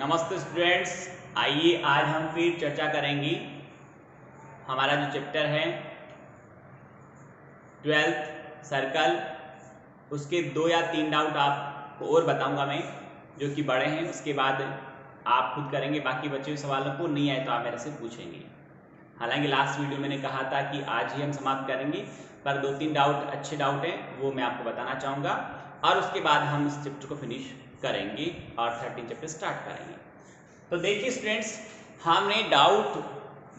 नमस्ते स्टूडेंट्स, आइए आज हम फिर चर्चा करेंगे हमारा जो चैप्टर है 12th सर्कल। उसके 2 या 3 डाउट आपको और बताऊंगा मैं, जो कि बड़े हैं। उसके बाद आप खुद करेंगे, बाकी बच्चे हुए सवालों को नहीं आए तो आप मेरे से पूछेंगे। हालांकि लास्ट वीडियो मैंने कहा था कि आज ही हम समाप्त करेंगे, पर 2-3 डाउट अच्छे डाउट हैं, वो मैं आपको बताना चाहूँगा और उसके बाद हम इस चैप्टर को फिनिश करेंगे और 13 चैप्टर स्टार्ट करेंगे। तो देखिए स्टूडेंट्स, हमने डाउट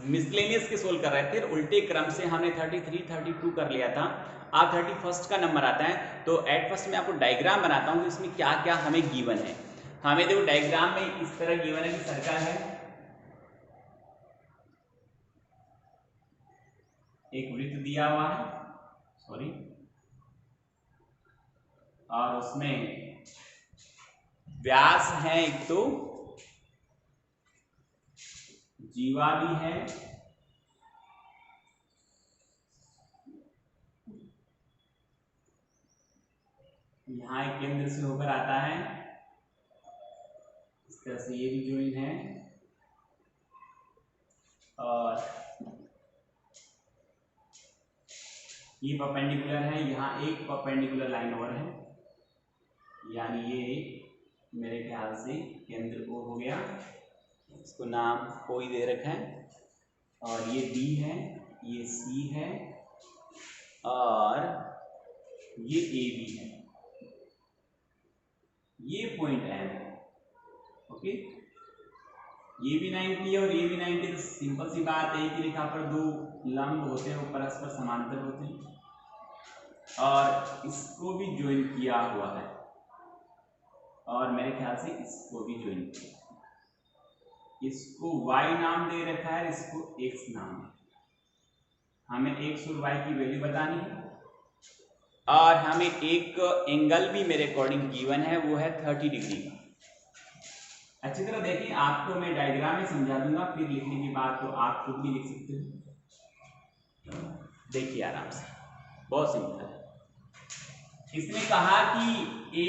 मिसलेनियस के सोल्व कर रहे थे, उल्टे क्रम से हमने 33, 32 कर लिया था। अब 31 का नंबर आता है, तो एट फर्स्ट मैं आपको डायग्राम बनाता हूँ कि इसमें क्या क्या हमें गिवन है। हमें देखो डायग्राम में इस तरह गिवन है कि सर्कल है, एक वृत्त दिया हुआ है, सॉरी, और उसमें व्यास है, एक तो जीवा भी है, यहाँ एक केंद्र से होकर आता है, इस तरह से ये भी ज्वाइन है, और ये परपेंडिकुलर है, यहाँ एक परपेंडिकुलर लाइन और है, यानी ये मेरे ख्याल से केंद्र O हो गया, इसको नाम O ही दे रखा है, और ये B है, ये C है, और ये AB है, ये पॉइंट M है। ओके, ये भी 90 है और ये भी 90। तो सिंपल सी बात है, एक ही रेखा पर दो लंब होते हैं, वो परस्पर समांतर होते हैं, और इसको भी ज्वाइन किया हुआ है, और मेरे ख्याल से इसको भी ज्वाइन किया। इसको Y नाम दे रखा है, इसको X नाम है। हमें X और Y की वैल्यू बतानी है, और हमें एक एंगल भी मेरे अकॉर्डिंग गिवन है, वो है 30 डिग्री का। अच्छी तरह देखिए, आपको मैं डायग्राम में समझा दूंगा, फिर लिखने की बात तो आप खुद भी लिख सकते हो। देखिए आराम से, बहुत सिंपल है। इसने कहा कि ए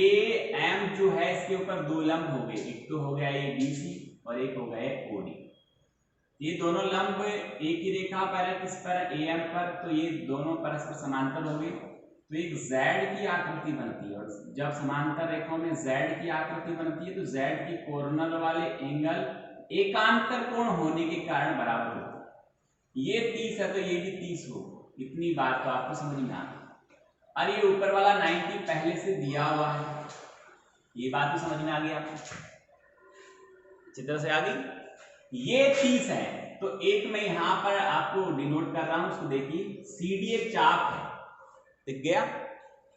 एम जो है, इसके ऊपर दो लंब हो गए, एक तो हो गया ये BC और एक हो गया OD। ये दोनों लंब एक ही रेखा पर है, किस पर, AM पर, तो ये दोनों परस्पर समांतर हो गए, तो एक Z की आकृति बनती है। और जब समांतर रेखाओं में Z की आकृति बनती है तो Z के कॉर्नर वाले एंगल एकांतर कोण होने के कारण बराबर होते हैं। ये 30 है तो ये भी 30 हो, इतनी बात तो आपको समझ में आ गई। और ये ऊपर वाला 90 पहले से दिया हुआ है, ये बात भी समझ में आ गई आपको, अच्छी तरह से आ गई। ये 30 है, तो एक मैं यहां पर आपको डिनोट कर रहा हूं, उसको देखिए, CD एक चाप है, दिख गया,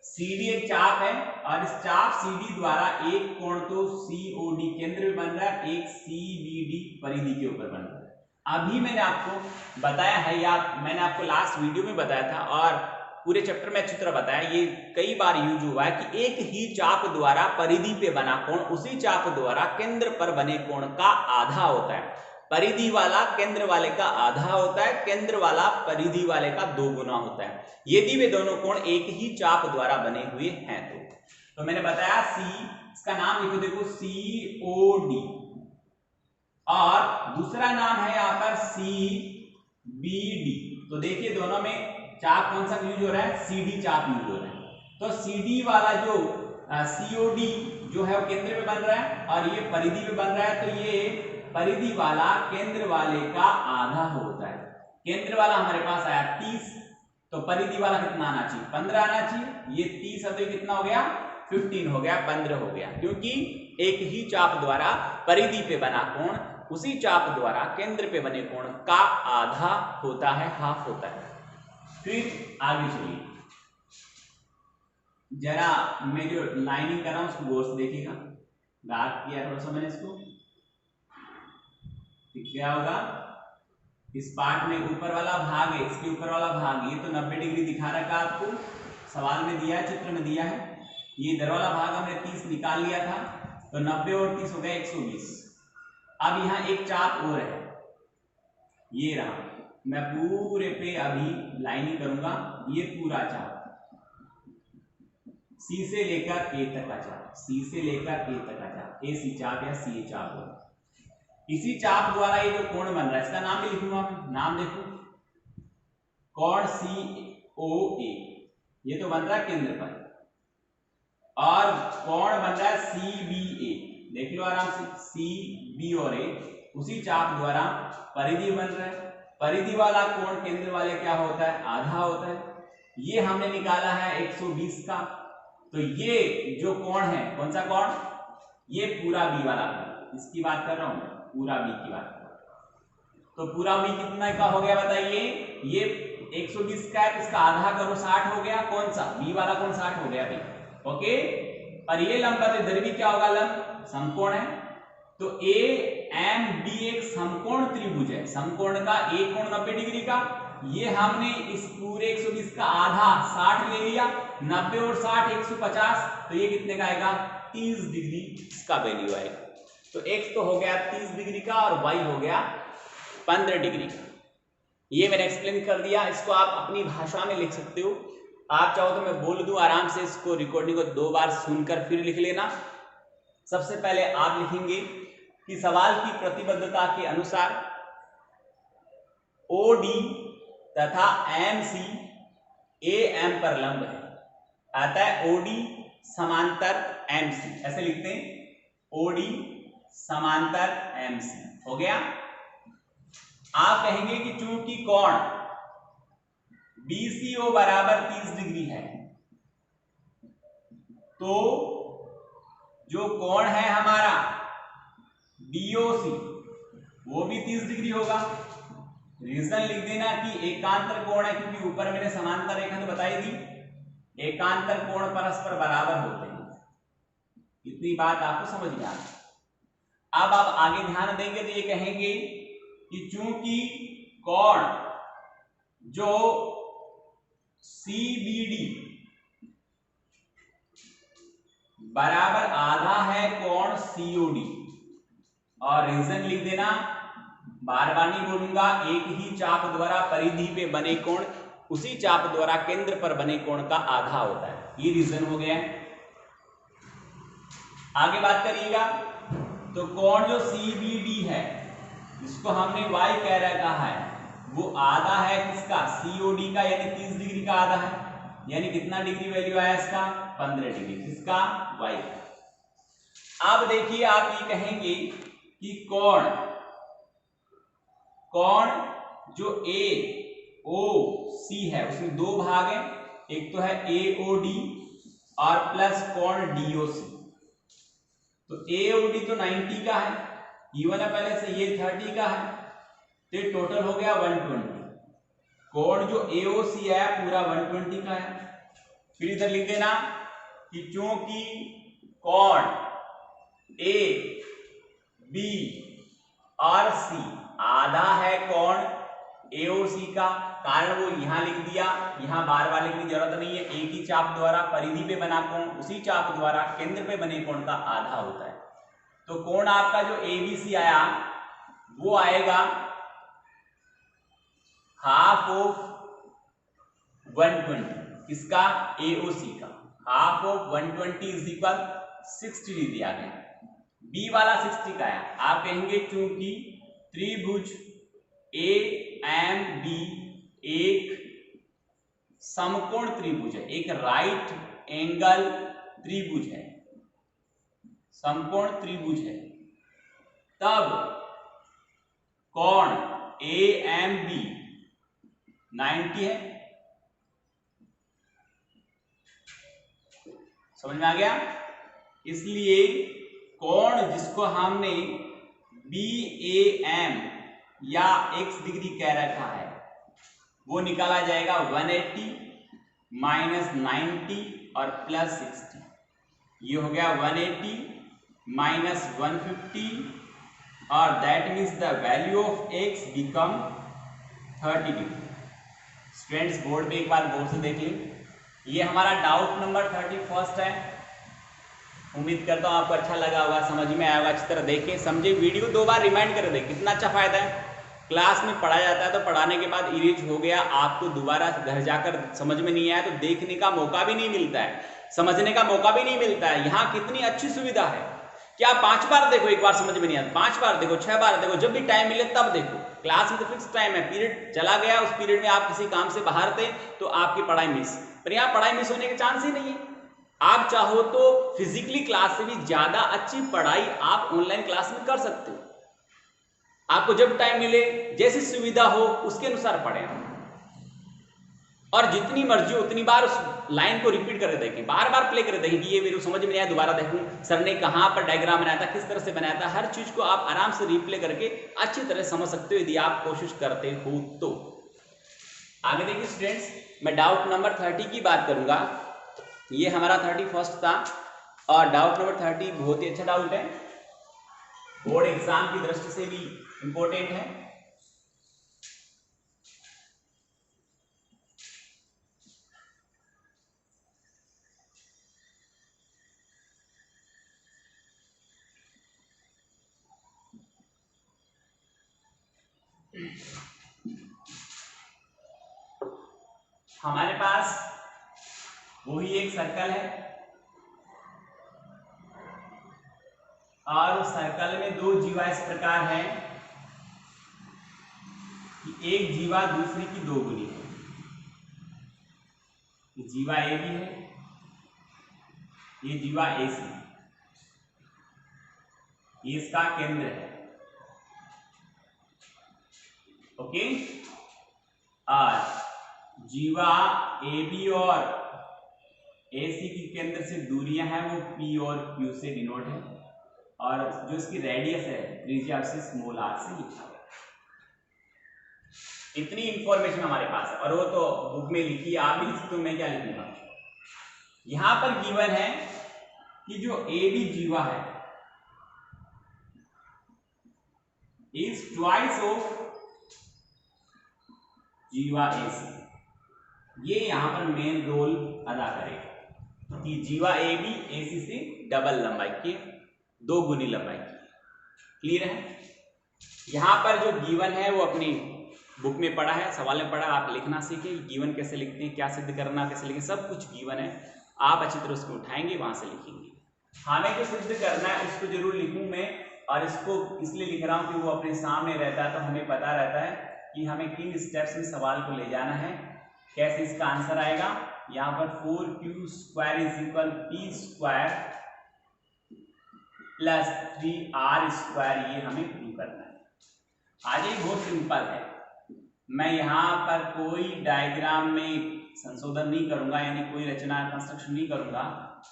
CD एक चाप है, और इस चाप CD द्वारा एक कोण तो COD केंद्र में बन रहा है, एक CBD परिधि के ऊपर बन रहा है। अभी मैंने आपको बताया है, या मैंने आपको लास्ट वीडियो में बताया था, और पूरे चैप्टर में अच्छी तरह बताया, ये कई बार यूज हुआ है कि एक ही चाप द्वारा परिधि पे बना कोण उसी चाप द्वारा केंद्र पर बने कोण का आधा होता है। परिधि वाला केंद्र वाले का आधा होता है, केंद्र वाला परिधि वाले का 2 गुना होता है, यदि वे दोनों कोण एक ही चाप द्वारा बने हुए हैं तो मैंने बताया C, इसका नाम लिखो, देखो COD, और दूसरा नाम है यहां पर CBD। तो देखिए दोनों में चाप कौन सा यूज हो रहा है, CD चाप यूज हो रहा है। तो CD वाला जो COD जो है वो केंद्र में बन रहा है, और ये परिधि में बन रहा है, तो ये परिधि वाला केंद्र वाले का आधा होता है। केंद्र वाला हमारे पास आया 30, तो परिधि वाला कितना आना चाहिए, 15 आना चाहिए। ये 30 है तो कितना हो गया, 15 हो गया, 15 हो गया, क्योंकि एक ही चाप द्वारा परिधि पे बना कोण उसी चाप द्वारा केंद्र पे बने कोण का आधा होता है, हाफ होता है। फिर आगे चलिए, जरा मैं जो लाइनिंग कर रहा हूं उसको गौर से देखिएगा, डार्क किया थोड़ा सा मैंने इसको, क्या होगा, इस पार्ट में ऊपर वाला भाग है, इसके ऊपर वाला भाग, ये तो 90 डिग्री दिखा रखा आपको, सवाल में दिया है, चित्र में दिया है। ये इधर वाला भाग हमने 30 निकाल लिया था, तो 90 और 30 हो गया 120। अब यहाँ एक चाप और है, ये रहा, मैं पूरे पे अभी लाइनिंग करूंगा, ये पूरा चाप C से लेकर A तक का चाप, C से लेकर A तक का चाप, AC चाप या CA चाप होगा। इसी चाप द्वारा ये जो कोण बन रहा है, इसका नाम भी लिखूंगा मैं, नाम देखो कोण COA, ये तो बन रहा है केंद्र पर, और कोण बन रहा है CBA, देख लो आराम से, CB और A उसी चाप द्वारा परिधि बन रहा है। परिधि वाला कोण केंद्र वाले क्या होता है, आधा होता है। ये हमने निकाला है 120 का, तो ये जो कोण है, कौन सा कोण, ये पूरा B वाला कोण, इसकी बात कर रहा हूं मैं, पूरा B की बात कर रहा हूं। तो पूरा B कितना का हो गया बताइए, ये 120 का है, तो इसका आधा करो 60 हो गया, कौन सा, B वाला कोण 60 हो गया भाई, ओके। और ये लंब पर इधर भी क्या होगा, लंब समकोण है, तो AMB एक समकोण त्रिभुज है, समकोण का एक कोण 90 डिग्री का, ये हमने इस पूरे 120 का आधा 60 ले लिया, 90 और 60 150, तो ये कितने का आएगा, 30 डिग्री इसका वैल्यू आएगा। तो x तो हो गया 30 डिग्री का और y हो गया 15 डिग्री का। ये मैंने एक्सप्लेन कर दिया, इसको आप अपनी भाषा में लिख सकते हो, आप चाहो तो मैं बोल दूं आराम से, इसको रिकॉर्डिंग को 2 बार सुनकर फिर लिख लेना। सबसे पहले आप लिखेंगे कि सवाल की प्रतिबद्धता के अनुसार OD तथा MC AM पर लंब है, आता है OD समांतर MC, ऐसे लिखते हैं, OD समांतर MC, हो गया। आप कहेंगे कि चूंकि कोण BCO बराबर 30 डिग्री है, तो जो कोण है हमारा DOC वो भी 30 डिग्री होगा। रीजन लिख देना कि एकांतर कोण है, क्योंकि ऊपर मैंने समांतर रेखा तो बताई दी, एकांतर कोण परस्पर बराबर होते हैं, इतनी बात आपको समझ में आ गई। अब आप आगे ध्यान देंगे तो ये कहेंगे कि चूंकि कोण जो CBD बराबर आधा है कोण COD, और रीजन लिख देना, बार बार नहीं बोलूंगा, एक ही चाप द्वारा परिधि पे बने कोण उसी चाप द्वारा केंद्र पर बने कोण का आधा होता है, ये रीजन हो गया। आगे बात करिएगा, तो कोण जो CBD है, जिसको हमने y कह रखा है, वो आधा है किसका, COD का, यानी 30 डिग्री का आधा है, यानी कितना डिग्री वैल्यू आया इसका, 15 डिग्री, किसका, y। अब देखिए आप ये कहेंगे कि कोण जो AOC है उसमें 2 भाग हैं, एक तो है AOD और प्लस कोण DOC। तो AOD तो 90 का है, इवन है पहले से, ये 30 का है, तो ये टोटल हो गया 120। कोण जो AOC है पूरा 120 का है। फिर इधर लिख देना कि चूंकि कोण A B और C आधा है कोण AOC का, कारण वो यहां लिख दिया, यहां बार बार लिखने की जरूरत नहीं है, एक ही चाप द्वारा परिधि पे बना कोण उसी चाप द्वारा केंद्र पे बने कोण का आधा होता है। तो कोण आपका जो ABC आया वो आएगा हाफ ऑफ 120, किसका, AOC का, हाफ ऑफ 120 इज इक्वल 60 दिया गया, B वाला 60 का है। आप कहेंगे चूंकि त्रिभुज AMB एक समकोण त्रिभुज है, एक राइट एंगल त्रिभुज है, समकोण त्रिभुज है, तब कोण AMB 90 है, समझ में आ गया। इसलिए कोण जिसको हमने BAM या x डिग्री कह रखा है वो निकाला जाएगा 180 माइनस 90 और प्लस 60, ये हो गया 180 माइनस 150, और that means the value of x become 30 degree. Students board पे एक बार गौर से देख लें, ये हमारा डाउट नंबर 31 है। उम्मीद करता हूँ आपको अच्छा लगा होगा, समझ में आया होगा, अच्छी तरह देखें समझे, वीडियो 2 बार रिमाइंड कर दें, कितना अच्छा फायदा है। क्लास में पढ़ाया जाता है तो पढ़ाने के बाद इरेज हो गया, आपको दोबारा घर जाकर समझ में नहीं आया तो देखने का मौका भी नहीं मिलता है, समझने का मौका भी नहीं मिलता है। यहाँ कितनी अच्छी सुविधा है क्या 5 बार देखो, एक बार समझ में नहीं आता, 5 बार देखो, 6 बार देखो, जब भी टाइम मिले तब देखो। क्लास में तो फिक्स टाइम है, पीरियड चला गया, उस पीरियड में आप किसी काम से बाहर थे तो आपकी पढ़ाई मिस, पर यहाँ पढ़ाई मिस होने के चांस ही नहीं है। आप चाहो तो फिजिकली क्लास से भी ज्यादा अच्छी पढ़ाई आप ऑनलाइन क्लास में कर सकते हो। आपको जब टाइम मिले, जैसी सुविधा हो, उसके अनुसार पढ़ें और जितनी मर्जी हो उतनी बार उस लाइन को रिपीट करके देखें, बार बार प्ले करके देखें कि ये मेरे को समझ में नहीं आया, दोबारा देखूं सर ने कहां पर डायग्राम बनाया था, किस तरह से बनाया था। हर चीज को आप आराम से रिप्ले करके अच्छी तरह समझ सकते हो यदि आप कोशिश करते हो तो। आगे देखिए स्टूडेंट्स, मैं डाउट नंबर 30 की बात करूंगा। ये हमारा 31 था और डाउट नंबर 30 बहुत ही अच्छा डाउट है, बोर्ड एग्जाम की दृष्टि से भी इंपॉर्टेंट है। हमारे पास वही एक सर्कल है और उस सर्कल में दो जीवा इस प्रकार है कि एक जीवा दूसरी की दो गुनी है। ये जीवा ए भी है, ये जीवा ए सी, ये इसका केंद्र है। ओके, और जीवा ए बी और ए सी की केंद्र से दूरियां हैं वो पी और क्यू से डिनोट है, और जो इसकी रेडियस है त्रिज्या से स्मॉल आर से लिखा हुआ है। इतनी इंफॉर्मेशन हमारे पास है और वो तो बुक में लिखी है, आप भी लिख सकते हो, मैं क्या लिखूंगा। यहां पर गिवन है कि जो ए बी जीवा है इज ट्वाइस ऑफ जीवा ए सी। ये यहां पर मेन रोल अदा करेगा कि जीवा ए बी ए सी से डबल लंबाई की, दो गुनी लंबाई की। क्लियर है? यहां पर जो गिवन है वो अपनी बुक में पढ़ा है, सवाल में पढ़ा, आप लिखना सीखे गिवन कैसे लिखते हैं, क्या सिद्ध करना, कैसे लिखें, सब कुछ गिवन है। आप अच्छी तरह उसको उठाएंगे, वहां से लिखेंगे। हमें जो सिद्ध करना है उसको जरूर लिखूं मैं, और इसको इसलिए लिख रहा हूं कि वो अपने सामने रहता है तो हमें पता रहता है कि हमें किन स्टेप्स में सवाल को ले जाना है, कैसे इसका आंसर आएगा। यहाँ पर 4q square is equal P square plus 3r square, ये हमें प्रूव करना है। आज ये बहुत सिंपल है, मैं यहाँ पर कोई डायग्राम में संशोधन नहीं करूंगा, यानी कोई रचना कंस्ट्रक्शन नहीं करूंगा।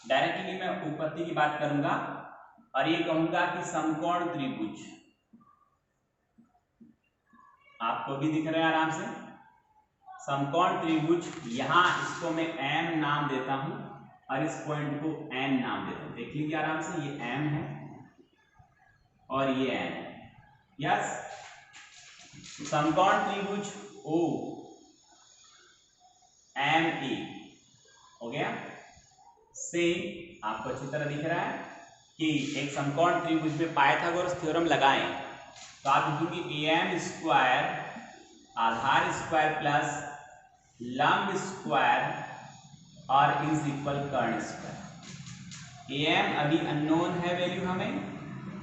डायरेक्टली मैं उत्पत्ति की बात करूंगा और ये कहूंगा कि समकोण त्रिभुज, आपको भी दिख रहा है आराम से, समकोण त्रिभुज, यहां इसको मैं m नाम देता हूं और इस पॉइंट को n नाम देता हूं। देख लीजिए आराम से, ये m है और ये n है। यस, समकोण त्रिभुज O M E हो गया। से आपको अच्छी तरह दिख रहा है कि एक समकोण त्रिभुज में पाइथागोरस थ्योरम लगाएं तो आप लिखेंगे am स्क्वायर आधार स्क्वायर प्लस लंब स्क्वायर और इज इक्वल कर्ण स्क्वायर। am अभी अननोन है वैल्यू हमें,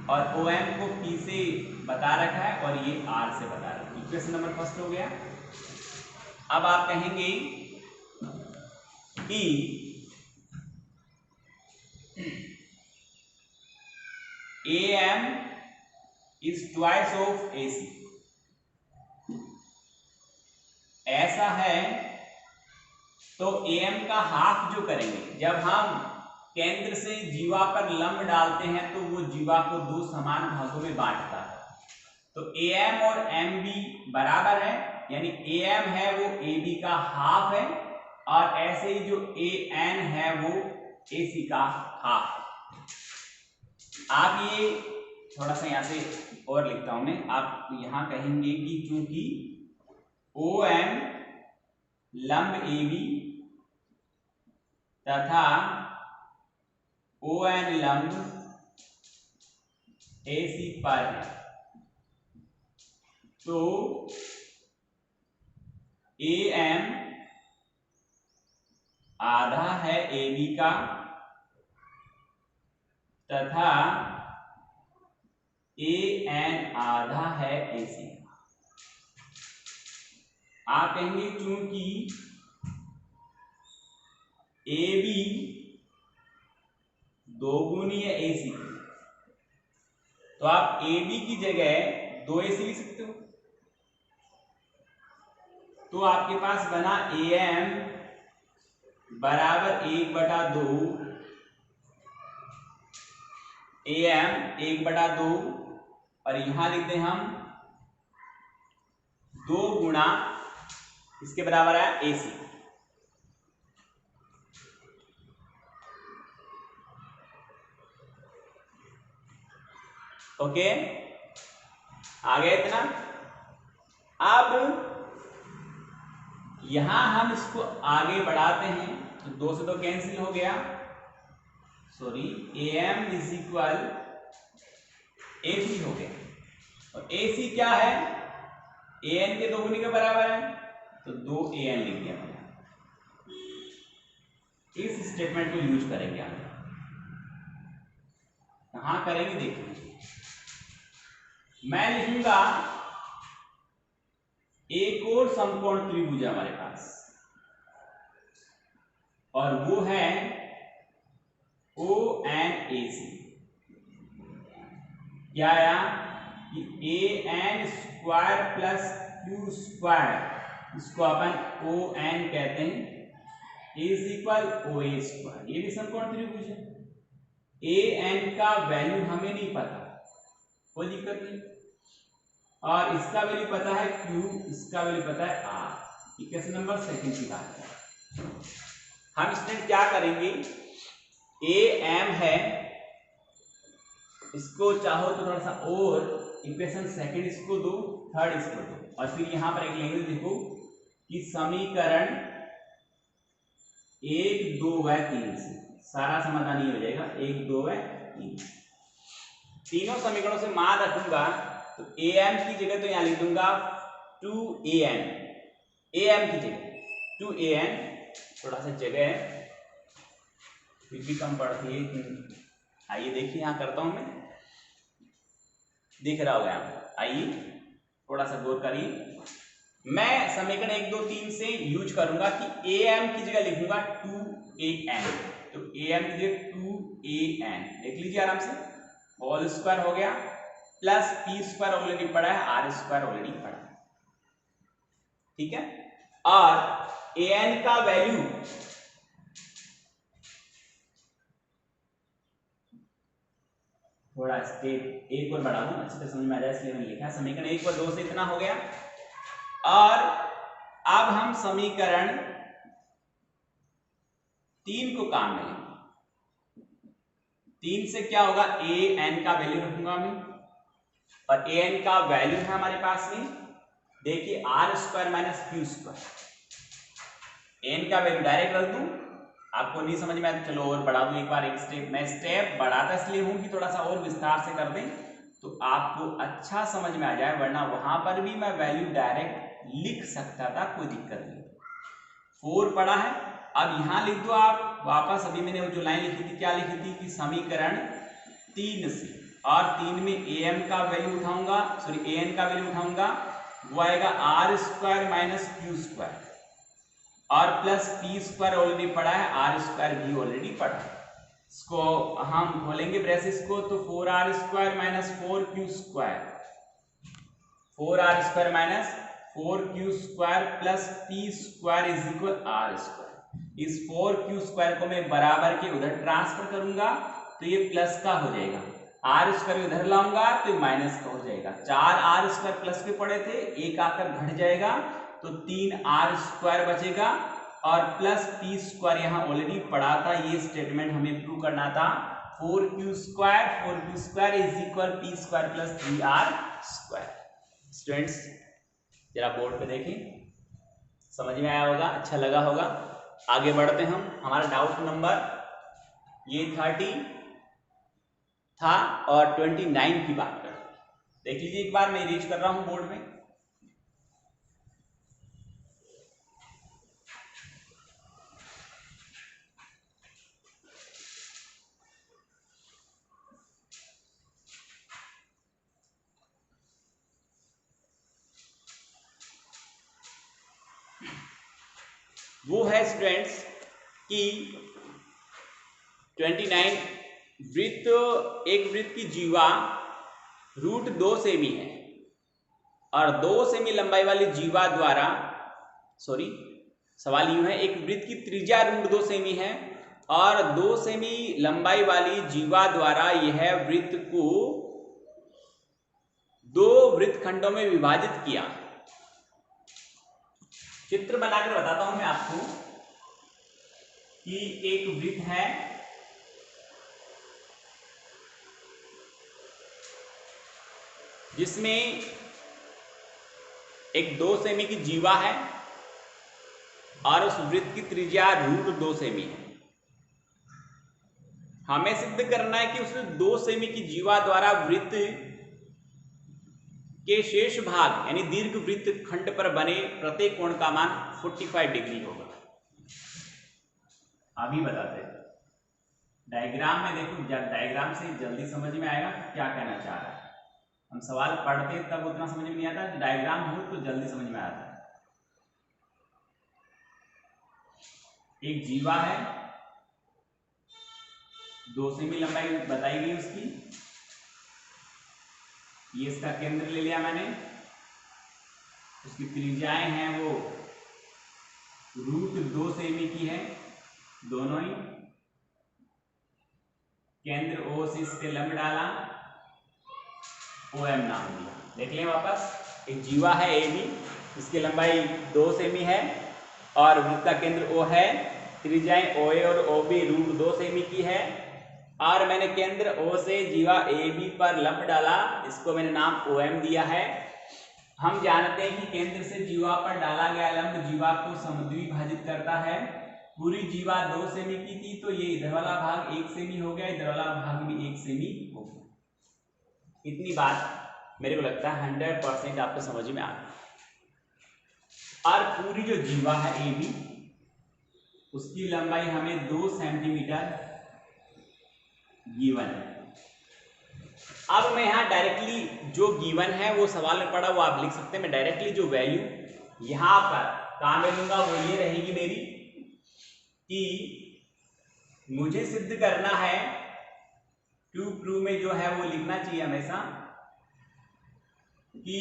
और OM को P से बता रखा है और ये R से बता रखा है। इक्वेशन नंबर फर्स्ट हो गया। अब आप कहेंगे कि AM is twice of AC, ऐसा है तो AM का हाफ जो करेंगे, जब हम केंद्र से जीवा पर लंब डालते हैं तो वो जीवा को दो समान भागों में बांटता है। तो AM और MB बराबर है, यानी AM है वो AB का हाफ है, और ऐसे ही जो AN है वो AC का हाफ है। आप ये थोड़ा सा यहां से और लिखता हूं मैं, आप यहां कहेंगे कि चूंकि OM लंब AB तथा ON लंब AC पर है, तो AM आधा है AB का तथा AN आधा है AC का। आप कहेंगे चूंकि AB दोगुनी है AC की, तो आप AB की जगह 2AC लिख सकते हो। तो आपके पास बना AM बराबर 1/2, AM 1/2, और यहां लिख दें हम 2 गुणा इसके बराबर है AC। ओके, आ गया इतना। अब यहां हम इसको आगे बढ़ाते हैं तो 2 से 2 कैंसिल हो गया, sorry AM is equal AC हो गया। और AC क्या है, AN के दोगुनी के बराबर है, तो 2AN लिख दिया मैंने। इस स्टेटमेंट को यूज करेंगे हम। कहां करेंगे देखिए, मैं लिखूंगा एक और समकोण त्रिभुज है हमारे पास, और वो है ONAC। क्या आया कि AN square plus Q square, इसको अपन ON कहते हैं, इज इक्वल OA स्क्वायर। ये भी समकोण त्रिभुज है। AN का वैल्यू हमें नहीं पता, कोई दिक्कत नहीं, और इसका वैल्यू पता है Q, इसका वैल्यू पता है R। इक्वेशन नंबर सेकंड की बात है। हम इसमें क्या करेंगे, AM है, इसको चाहो तो थोड़ा सा और इक्वेशन सेकंड इसको दो, थर्ड इसको दो, और फिर यहां पर एक लैंग्वेज देखो कि समीकरण 1, 2 व 3 से सारा समाधान ही हो जाएगा। 1, 2 व 3 तीनों समीकरणों से मान रखूंगा, तो AM की जगह तो यहां लिख दूंगा 2AN, AM की जगह 2AN, थोड़ा सा जगह है फिर भी कम पड़ती है। आइए देखिए यहां करता हूं मैं, दिख रहा होगा यहाँ, आइए थोड़ा सा गौर करिए। मैं समीकरण 1, 2, 3 से यूज करूंगा कि AM की जगह लिखूंगा 2AN, तो AM की जगह 2AN देख लीजिए आराम से, होल स्क्वायर हो गया, प्लस P स्क्वायर ऑलरेडी पड़ा है, R स्क्वायर ऑलरेडी पड़ा है, ठीक है। और AN का वैल्यू थोड़ा स्टेप एक और बढ़ा दूं, अच्छे से समझ में आ जाए इसलिए मैंने लिखा। समीकरण 1 और 2 से इतना हो गया, और अब हम समीकरण 3 को काम में लेंगे। 3 से क्या होगा, AN का वैल्यू रखूंगा मैं, और AN का वैल्यू है हमारे पास में, देखिए R square minus Q square. AN का वैल्यू डायरेक्ट रख दूं, आपको नहीं समझ में आया तो चलो और बढ़ा दूं एक बार, एक स्टेप। मैं स्टेप बढ़ाता इसलिए हूं कि थोड़ा सा और विस्तार से कर दें तो आपको अच्छा समझ में आ जाए, वरना वहां पर भी मैं वैल्यू डायरेक्ट लिख सकता था, कोई दिक्कत नहीं। 4 पड़ा है, अब यहां लिख दो आप वापस। अभी मैंने वो जो लाइन लिखी थी, क्या लिखी थी कि समीकरण 3 से, और 3 में AM का वैल्यू उठाऊंगा, सॉरी AN का वैल्यू उठाऊंगा, वो आएगा R square minus Q square, और प्लस P स्क्वायर ऑलरेडी पड़ा है, R स्क्वायर भी ऑलरेडी पड़ा है। इसको हम खोलेंगे ब्रेसेस को, तो 4R square minus 4Q square, 4R square minus 4Q square plus P square is equal R square. इस 4Q स्क्वायर को मैं बराबर के उधर ट्रांसफर करूंगा तो ये प्लस का हो जाएगा, R स्क्वायर उधर लाऊंगा तो ये माइनस का हो जाएगा। 4R स्क्वायर प्लस के पड़े थे, एक आकर घट जाएगा, तो 3R स्क्वायर बचेगा, और प्लस P स्क्वायर यहाँ ऑलरेडी पड़ा था, ये स्टेटमेंट हमें प्रूव करना था। 4Q square is equal P square plus 3R square. Students जरा बोर्ड पे देखें, समझ में आया होगा, अच्छा लगा होगा। आगे बढ़ते हम, हमारा डाउट नंबर ये 30 था और 29 की बात कर, देख लीजिए एक बार, मैं रीच कर रहा हूं बोर्ड में। वो है स्टूडेंट्स कि 29 वृत्त, एक वृत्त की जीवा √2 सेमी है और 2 सेमी लंबाई वाली जीवा द्वारा, सवाल यूं है, एक वृत्त की त्रिज्या √2 सेमी है और 2 सेमी लंबाई वाली जीवा द्वारा यह वृत्त को 2 वृत्तखंडों में विभाजित किया। चित्र बनाकर बताता हूं मैं आपको कि एक वृत्त है, जिसमें एक 2 सेमी की जीवा है और उस वृत्त की त्रिज्या √2 सेमी है। हमें सिद्ध करना है कि उस 2 सेमी की जीवा द्वारा वृत्त के शेष भाग यानी दीर्घ वृत्त खंड पर बने प्रत्येक कोण का मान 45 डिग्री होगा। अभी बताते हैं डायग्राम में, देखो डायग्राम से जल्दी समझ में आएगा क्या कहना चाह रहा है। हम सवाल पढ़ते तब उतना समझ में नहीं आता, डायग्राम हो तो जल्दी समझ में आता है। एक जीवा है, 2 सेमी लंबाई बताई गई उसकी, ये इसका केंद्र ले लिया मैंने, उसकी त्रिज्याएं हैं वो √2 सेमी की है, दोनों ही। केंद्र O से इसके लंब डाला, OM नाम दिया। देख लें वापस, एक जीवा है AB, इसकी लंबाई 2 सेमी है और वृत्त का केंद्र O है, त्रिज्याएं OA और OB √2 सेमी की है और मैंने केंद्र O से जीवा AB पर लंब डाला, इसको मैंने नाम OM दिया है। हम जानते हैं कि केंद्र से जीवा पर डाला गया लंब जीवा को समद्विभाजित करता है। पूरी जीवा 2 सेमी की थी तो ये इधर वाला भाग 1 सेमी हो गया, इधर वाला भाग भी 1 सेमी हो गया। इतनी बात मेरे को लगता है 100% आपको समझ में आ गई। और पूरी जो जीवा है AB, उसकी लंबाई हमें 2 सेंटीमीटर गिवन है। अब मैं यहाँ डायरेक्टली जो गिवन है वो सवाल में पढ़ा वो आप लिख सकते हैं। मैं डायरेक्टली जो वैल्यू यहाँ पर काम में लूंगा वो ये रहेगी मेरी कि मुझे सिद्ध करना है, टू प्रूव में जो है वो लिखना चाहिए हमेशा कि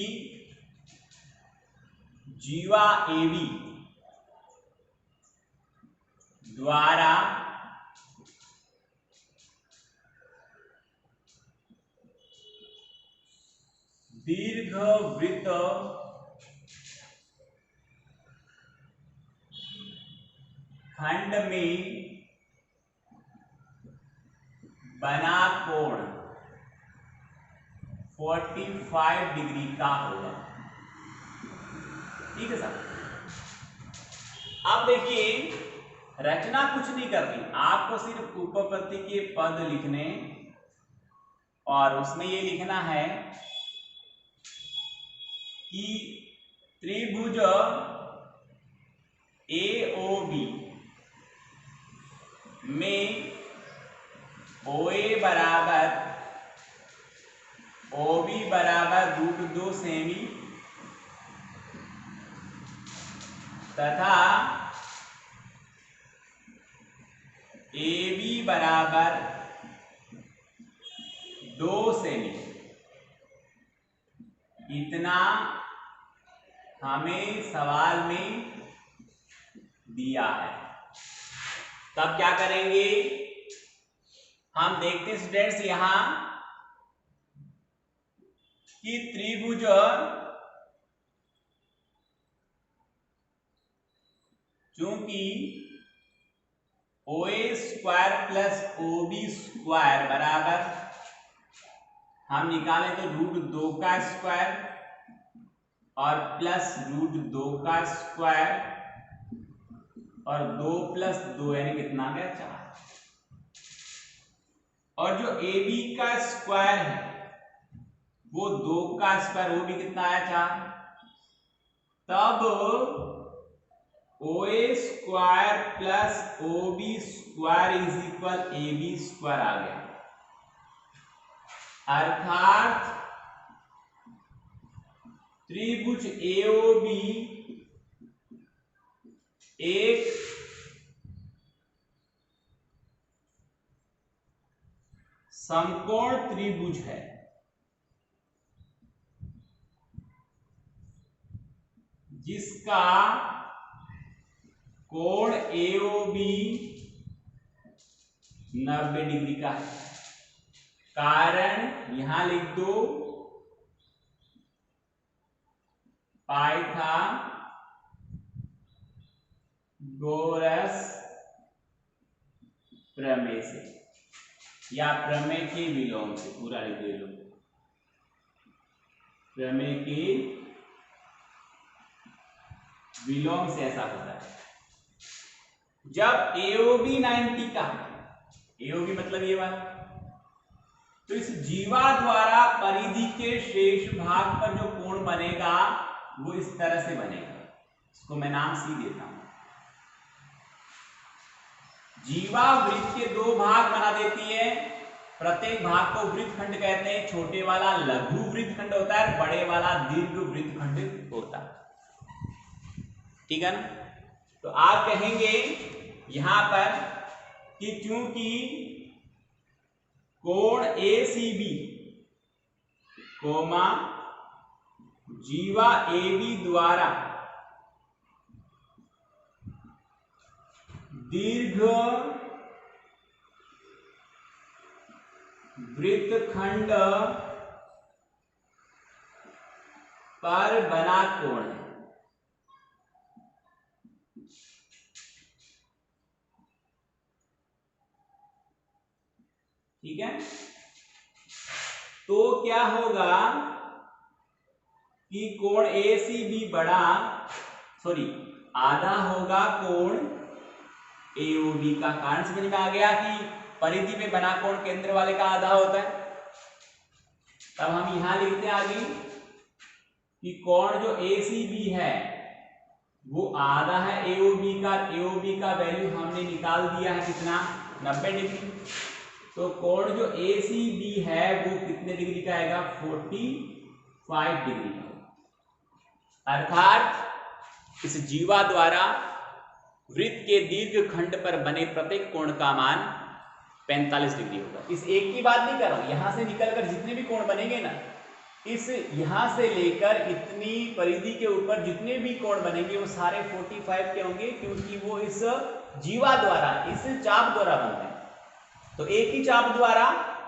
जीवा AB द्वारा दीर्घ वृत्त खंड में बना कोण 45 डिग्री का होगा। ठीक है सर। अब देखिए, रचना कुछ नहीं करनी, आपको सिर्फ उपपत्ति के पद लिखने और उसमें ये लिखना है कि त्रिभुज AOB में OA बराबर OB बराबर √2 सेमी तथा AB बराबर 2 सेमी, इतना हमें सवाल में दिया है। तब क्या करेंगे, हम देखते हैं स्टूडेंट्स यहां कि त्रिभुज चूंकि OA² प्लस OB स्क्वायर बराबर, हम निकालें तो √2 का स्क्वायर और प्लस √2 का स्क्वायर और 2 प्लस 2 यानी कितना आ गया 4। और जो AB का स्क्वायर है वो 2 का स्क्वायर, वो भी कितना आया 4। तब OA² plus OB square is equal AB square आ गया। अर्थात त्रिभुज AOB एक समकोण त्रिभुज है जिसका कोण AOB 90 डिग्री का है। कारण यहां लिख दो पाइथागोरस प्रमेय से या प्रमेय के विलोम से, पूरा लिख दो, प्रमेय के विलोम से ऐसा होता है। जब AOB 90 का, AOB मतलब ये वाला, तो इस जीवा द्वारा परिधि के शेष भाग पर जो कोण बनेगा वो इस तरह से बनेगा। इसको मैं नाम सी देता हूं। जीवा वृत्त के दो भाग बना देती है, प्रत्येक भाग को वृत्तखंड कहते हैं। छोटे वाला लघु वृत्तखंड होता है, बड़े वाला दीर्घ वृत्तखंड होता है, ठीक है ना। तो आप कहेंगे यहां पर कि क्योंकि कोण ACB कोमा जीवा AB द्वारा दीर्घ वृत्तखंड पर बना कोण है। ठीक है, तो क्या होगा कि कोण ACB बड़ा, सॉरी आधा होगा कोण AOB का। कारण समझ में आ गया कि परिधि में बना कोण केंद्र वाले का आधा होता है। तब हम यहां लिखते हैं आगे कि कोण जो ACB है वो आधा है AOB का। AOB का वैल्यू हमने निकाल दिया है कितना, 90 डिग्री। तो कोण जो ACB है वो कितने डिग्री का आएगा, 45 डिग्री का। अर्थात इस जीवा द्वारा वृत्त के दीर्घ खंड पर बने प्रत्येक कोण का मान 45 डिग्री होगा। इस एक की बात नहीं कर रहा हूं, यहां से निकलकर जितने भी कोण बनेंगे ना, इस यहां से लेकर इतनी परिधि के ऊपर जितने भी कोण बनेंगे वो सारे 45 के होंगे, क्योंकि वो इस जीवा द्वारा, इस चाप द्वारा बनते हैं। तो एक ही चाप द्वारा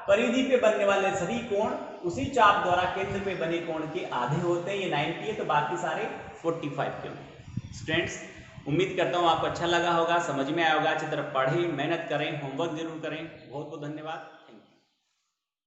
परिधि पे बनने वाले सभी कोण उसी चाप द्वारा केंद्र पे बने कोण के आधे होते हैं। ये 90 है तो बाकी सारे 45 के होंगे। स्टूडेंट्स, उम्मीद करता हूँ आपको अच्छा लगा होगा, समझ में आया होगा। अच्छी तरह पढ़ें, मेहनत करें, होमवर्क जरूर करें। बहुत बहुत धन्यवाद।